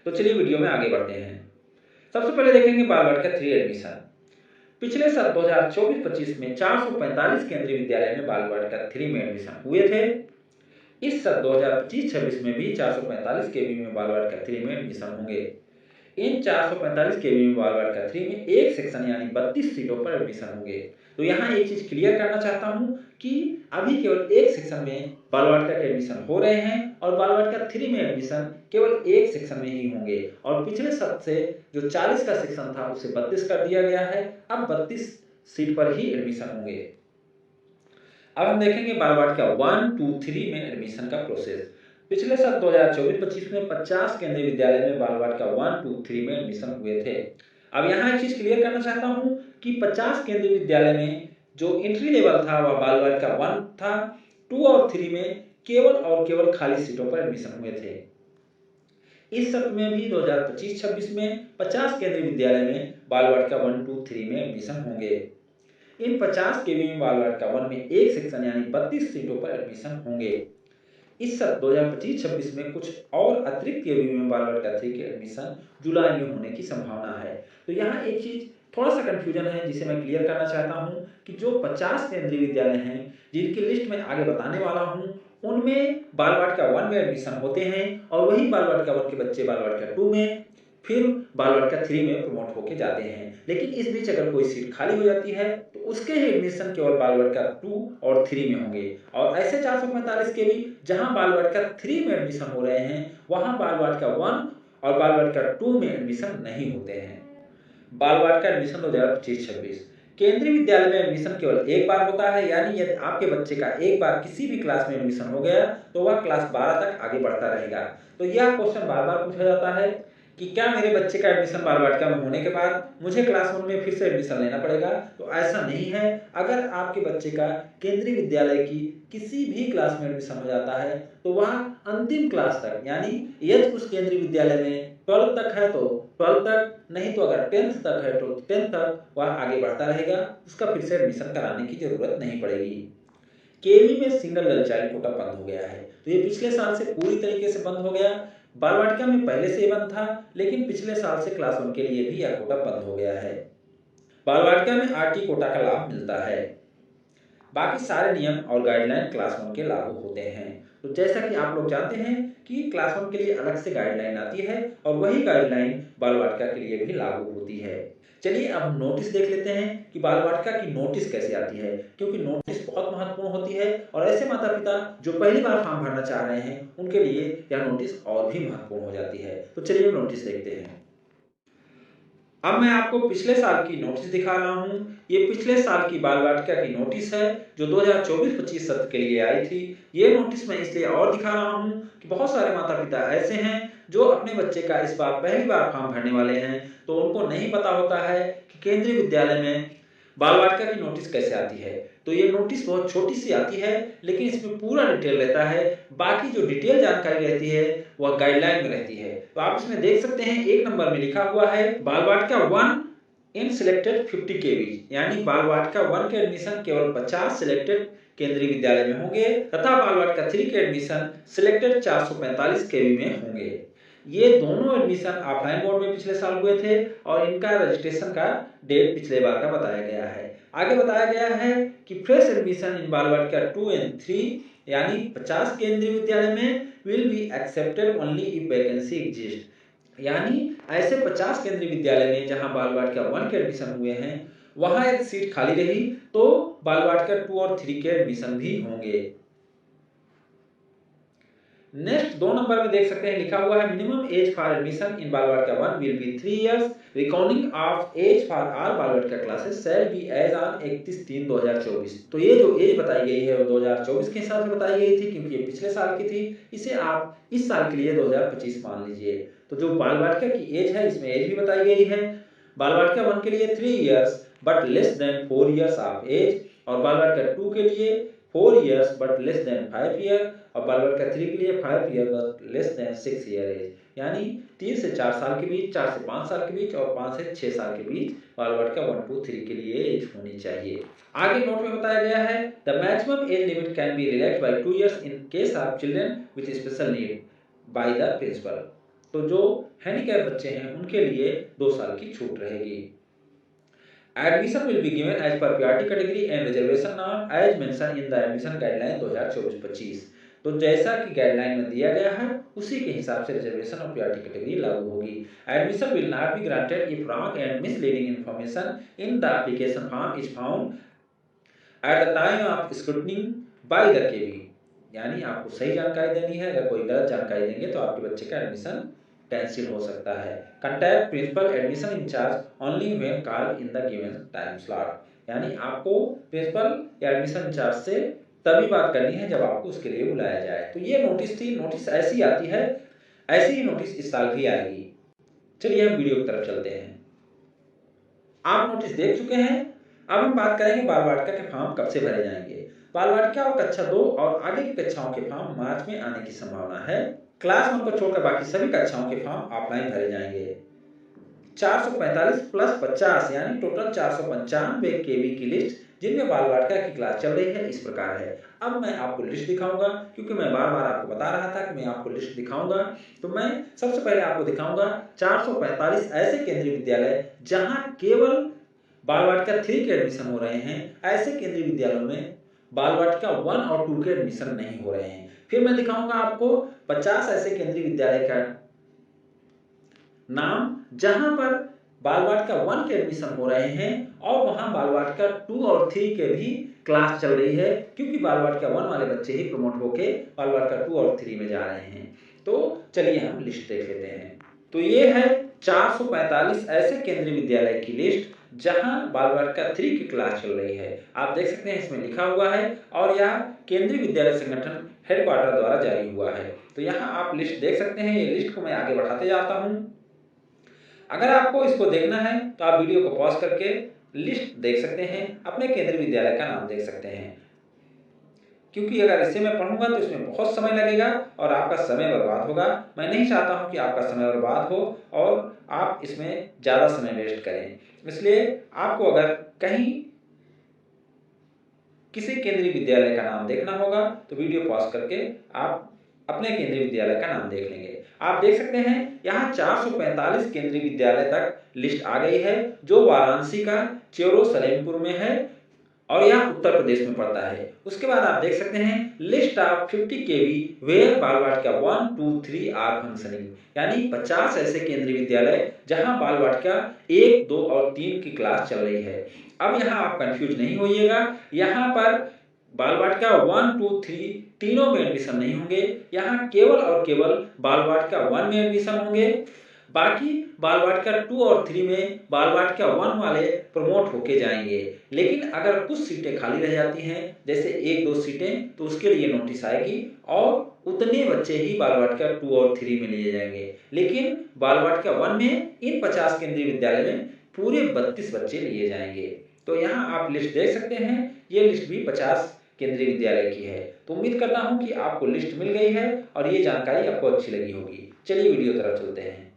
तो चलिए वीडियो में आगे बढ़ते हैं। सबसे पहले देखेंगे बालवाटिका 3 एडमिशन। पिछले साल 2024-25 में 445 केंद्रीय विद्यालय में बालवाटिका 3 में एडमिशन हुए थे। इस साल 2025-26 में भी 445 केवी में बालवाटिका 3 में एडमिशन होंगे। इन 445 केवी में बालवाटिका 3 में एक सेक्शन यानी 32 सीटों पर एडमिशन होंगे। तो यहाँ एक चीज क्लियर करना चाहता हूँ कि अभी केवल एक सेक्शन में बालवाटिका के एडमिशन हो रहे हैं और बालवाटिका 3 में एडमिशन केवल एक सेक्शन में ही होंगे। और पिछले साल से जो 40 का सेक्शन था उसे 32 कर दिया गया है। अब 32 सीट पर ही एडमिशन होंगे। अब हम देखेंगे बालवाटिका 1, 2, 3 में एडमिशन का प्रोसेस। पिछले साल 2024-25 में 50 केंद्रीय विद्यालय में बालवाटिका 1, 2, 3 में एडमिशन हुए थे। अब यहाँ एक चीज क्लियर करना चाहता हूँ कि 50 केंद्रीय विद्यालय में जो एंट्री लेवल था वह बालवाटिका 1 था। 2 और 3 में केवल और केवल खाली सीटों पर एडमिशन हुए थे। इस सत्र में भी 2025-26 में 50 केंद्रीय विद्यालय में बालवाटिका 1, 2, 3 में एडमिशन होंगे। इन 50 केवी में बालवाटिका 1 में एक सेक्शन यानी 32 सीटों पर एडमिशन होंगे। इस सत्र 2025-26 में कुछ और अतिरिक्त केवी में बालवाटिका 3 के एडमिशन जुलाई में होने की संभावना है। तो यहाँ एक चीज थोड़ा सा कंफ्यूजन है जिसे मैं क्लियर करना चाहता हूँ कि जो 50 केंद्रीय विद्यालय हैं जिनकी लिस्ट में आगे बताने वाला हूँ उनमें बालवाटिका 1 में एडमिशन होते हैं और वही बालवाटिका 1 के बच्चे बालवाटिका 2 में फिर बालवाटिका 3 में प्रमोट होके जाते हैं। लेकिन इस बीच अगर कोई सीट खाली हो जाती है तो उसके ही एडमिशन केवल बालवाटिका 2 और 3 में होंगे। और ऐसे 445 के भी जहां बालवाटिका 3 में एडमिशन हो रहे हैं वहां बालवाटिका 1 और बालवाटिका 2 में एडमिशन नहीं होते हैं। बालवाटिका एडमिशन 2025-26 केंद्रीय विद्यालय में एडमिशन केवल एक बार होता है, यानी यदि आपके बच्चे का एक बार किसी भी क्लास में एडमिशन हो गया तो वह क्लास 12 तक आगे बढ़ता रहेगा। तो यह क्वेश्चन बार बार पूछा जाता है कि क्या मेरे बच्चे का एडमिशन बालवाटिका में होने के बाद मुझे क्लास 1 में फिर से एडमिशन लेना पड़ेगा? तो ऐसा नहीं है। अगर आपके बच्चे का केंद्रीय विद्यालय की किसी भी क्लास में एडमिशन हो जाता है तो वह अंतिम क्लास तक, यानी यदि उस केंद्रीय विद्यालय में 12 तक है तो 12 तक, नहीं तो अगर 10th तक है तो 10th तक वह आगे बढ़ता रहेगा। उसका फिर से एडमिशन कराने की जरूरत नहीं पड़ेगी। केवी में सिंगल गर्ल चाइल्ड कोटा बंद हो गया है। तो ये पिछले साल से पूरी तरीके से बंद हो गया। बालवाटिका में पहले से बंद था लेकिन पिछले साल से क्लास 1 के लिए भी यह कोटा बंद हो गया है। बालवाटिका में आरटी कोटा का लाभ मिलता है। बाकी सारे नियम और गाइडलाइन क्लास 1 के लागू होते हैं। तो जैसा कि आप लोग जानते हैं कि क्लास 1 के लिए अलग से गाइडलाइन आती है और वही गाइडलाइन बालवाटिका के लिए भी लागू होती है। चलिए अब हम नोटिस देख लेते हैं कि बालवाटिका की नोटिस कैसे आती है, क्योंकि नोटिस बहुत महत्वपूर्ण होती है और ऐसे माता पिता जो पहली बार फॉर्म भरना चाह रहे हैं उनके लिए यह नोटिस और भी महत्वपूर्ण हो जाती है। तो चलिए नोटिस देखते हैं। अब मैं आपको पिछले साल की नोटिस दिखा रहा हूँ। ये पिछले साल की बालवाटिका की नोटिस है जो 2024-25 सत्र के लिए आई थी। ये नोटिस मैं इसलिए और दिखा रहा हूँ कि बहुत सारे माता पिता ऐसे हैं जो अपने बच्चे का इस बार पहली बार फॉर्म भरने वाले हैं, तो उनको नहीं पता होता है कि केंद्रीय विद्यालय में बालवाटिका की नोटिस कैसे आती है। तो ये नोटिस बहुत छोटी सी आती है लेकिन इसमें पूरा डिटेल रहता है। बाकी जो डिटेल जानकारी रहती है वह गाइडलाइन में रहती है। तो आप इसमें देख सकते हैं 1 नंबर में लिखा हुआ है बालवाटिका 1 इन सिलेक्टेड 50 केवी, यानी बालवाटिका 1 के एडमिशन केवल 50 सिलेक्टेड केंद्रीय विद्यालय में होंगे तथा बालवाटिका 3 के एडमिशन सिलेक्टेड 445 केवी में होंगे। ये दोनों एडमिशन ऑफलाइन मोड में पिछले साल हुए थे और इनका रजिस्ट्रेशन का डेट पिछले बार का बताया गया है। आगे बताया गया है कि fresh admission in Balvatika 2 and 3 यानी 50 केंद्रीय विद्यालय में will be accepted only if vacancy exist, यानी ऐसे 50 केंद्रीय विद्यालय में जहां बालवाटिका 1 के एडमिशन हुए हैं वहां एक सीट खाली रही तो बालवाटिका 2 और 3 के एडमिशन भी होंगे। नेक्स्ट 2 नंबर में देख सकते हैं लिखा हुआ है minimum age for admission in Balvatika 1 will be 3 years. Recording of age for all Balvatika classes shall be as on 31/3/2024। तो ये जो एज बताई गई है वो 2024 के हिसाब से बताई गई थी क्योंकि ये पिछले साल की थी। इसे आप इस साल के लिए 2025 मान लीजिए। तो जो बालवाटिका की एज है इसमें एज भी बताई गई है। बालवाटिका 1 के लिए 3 years but less than 4 years of age और बालवाटिका 2 के लिए 4 years but less than 5 year और बालवाटिका 3 के लिए 5 year but less than 6 year age, यानी 3 से 4 साल के बीच, 4 से 5 साल के बीच और 5 से 6 साल के बीच बालवाटिका 1, 2, 3 के लिए एज होनी चाहिए। आगे नोट में बताया गया है the maximum age limit can be relaxed by 2 years in case of children with special need by the principal. तो जो हैंडीकैप बच्चे हैं उनके लिए 2 साल की छूट रहेगी। Admission will be given as per priority category and reservation नॉन as mention in the admission guideline 2024-25। तो जैसा कि गाइडलाइन में दिया गया है उसी के हिसाब से रिजर्वेशन और प्रायोरिटी कैटेगरी लागू होगी। Admission will not be granted if wrong and misleading information in the application form is found at the time of scrutiny by the KV. यानी आपको सही जानकारी देनी है, अगर कोई गलत जानकारी देंगे तो आपके बच्चे का एडमिशन कैंसिल हो सकता है। Contact principal admission incharge only when called in the given time slot. यानी आपको प्रिंसिपल या एडमिशन इंचार्ज से तभी बात करनी है जब आपको उसके लिए बुलाया जाए। तो ये नोटिस थी, नोटिस ऐसी आती है, ऐसी ही नोटिस इस साल भी आएगी। चलिए हम वीडियो की तरफ चलते हैं। आप नोटिस देख चुके हैं, अब हम बात करेंगे बाल वाटिका के फॉर्म कब से भरे जाएंगे। बाल वाटिका और कक्षा 2 और आगे की कक्षाओं के फॉर्म मार्च में आने की संभावना है। क्लास 1 को छोड़कर बाकी सभी कक्षाओं के फॉर्म ऑफलाइन भरे जाएंगे। 445 प्लस 50 यानी टोटल 495 केवी की लिस्ट जिनमें बाल वाटिका की क्लास चल रही है इस प्रकार है। अब मैं आपको लिस्ट दिखाऊंगा, क्योंकि मैं बार बार आपको बता रहा था कि मैं आपको लिस्ट दिखाऊंगा। तो मैं सबसे पहले आपको दिखाऊंगा 445 ऐसे केंद्रीय विद्यालय जहां केवल बाल वाटिका 3 के एडमिशन हो रहे हैं। ऐसे केंद्रीय विद्यालयों में बाल वाटिका 1 और 2 के एडमिशन नहीं हो रहे हैं। फिर मैं दिखाऊंगा आपको 50 ऐसे केंद्रीय विद्यालय का नाम जहां पर बाल वाटिका 1 के एडमिशन हो रहे हैं और वहां बाल वाटिका 2 और 3 के भी क्लास चल रही है, क्योंकि बाल वाटिका 1 वाले बच्चे ही प्रमोट होके बाल वाटिका 2 और 3 में जा रहे हैं। तो चलिए हम लिस्ट देख लेते हैं। तो ये है 445 ऐसे केंद्रीय विद्यालय की लिस्ट जहां बाल वाटिका 3 की क्लास चल रही है। आप देख सकते हैं इसमें लिखा हुआ है और यह केंद्रीय विद्यालय संगठन हेडक्वार्टर द्वारा जारी हुआ है। तो यहाँ आप लिस्ट देख सकते हैं। ये लिस्ट को मैं आगे बढ़ाते जाता हूँ। अगर आपको इसको देखना है तो आप वीडियो को पॉज करके लिस्ट देख सकते हैं, अपने केंद्रीय विद्यालय का नाम देख सकते हैं। क्योंकि अगर इसे मैं पढ़ूंगा तो इसमें बहुत समय लगेगा और आपका समय बर्बाद होगा। मैं नहीं चाहता हूं कि आपका समय बर्बाद हो और आप इसमें ज़्यादा समय वेस्ट करें। इसलिए आपको अगर कहीं किसी केंद्रीय विद्यालय का नाम देखना होगा तो वीडियो पॉज करके आप अपने केंद्रीय विद्यालय का नाम देख लेंगे। आप देख सकते हैं यहाँ 445 केंद्रीय विद्यालय तक लिस्ट आ गई है, जो वाराणसी का चेरो सलेमपुर में है और यह उत्तर प्रदेश में पड़ता है। उसके बाद आप देख सकते हैं लिस्ट ऑफ 50 केवी वेयर बाल वाटिका 1, 2, 3 आर फंक्शनिंग। यानी 50 ऐसे केंद्रीय विद्यालय जहां बाल वाटिका 1, 2 और 3 की क्लास चल रही है। अब यहाँ आप कंफ्यूज नहीं होइएगा, यहाँ पर बाल वाटिका 1, 2, 3 तीनों में एडमिशन नहीं होंगे। यहाँ केवल और केवल बाल वाटिका 1 में एडमिशन होंगे। बाकी बाल वाटिका 2 और 3 में बाल वाटिका 1 वाले प्रमोट होके जाएंगे। लेकिन अगर कुछ सीटें खाली रह जाती हैं, जैसे 1-2 सीटें, तो उसके लिए नोटिस आएगी और उतने बच्चे ही बाल वाटिका 2 और 3 में लिए जाएंगे। लेकिन बाल वाटिका 1 में इन 50 केंद्रीय विद्यालय में पूरे 32 बच्चे लिए जाएंगे। तो यहाँ आप लिस्ट देख सकते हैं, ये लिस्ट भी 50 केंद्रीय विद्यालय की है। तो उम्मीद करता हूँ कि आपको लिस्ट मिल गई है और ये जानकारी आपको अच्छी लगी होगी। चलिए वीडियो तरफ चलते हैं।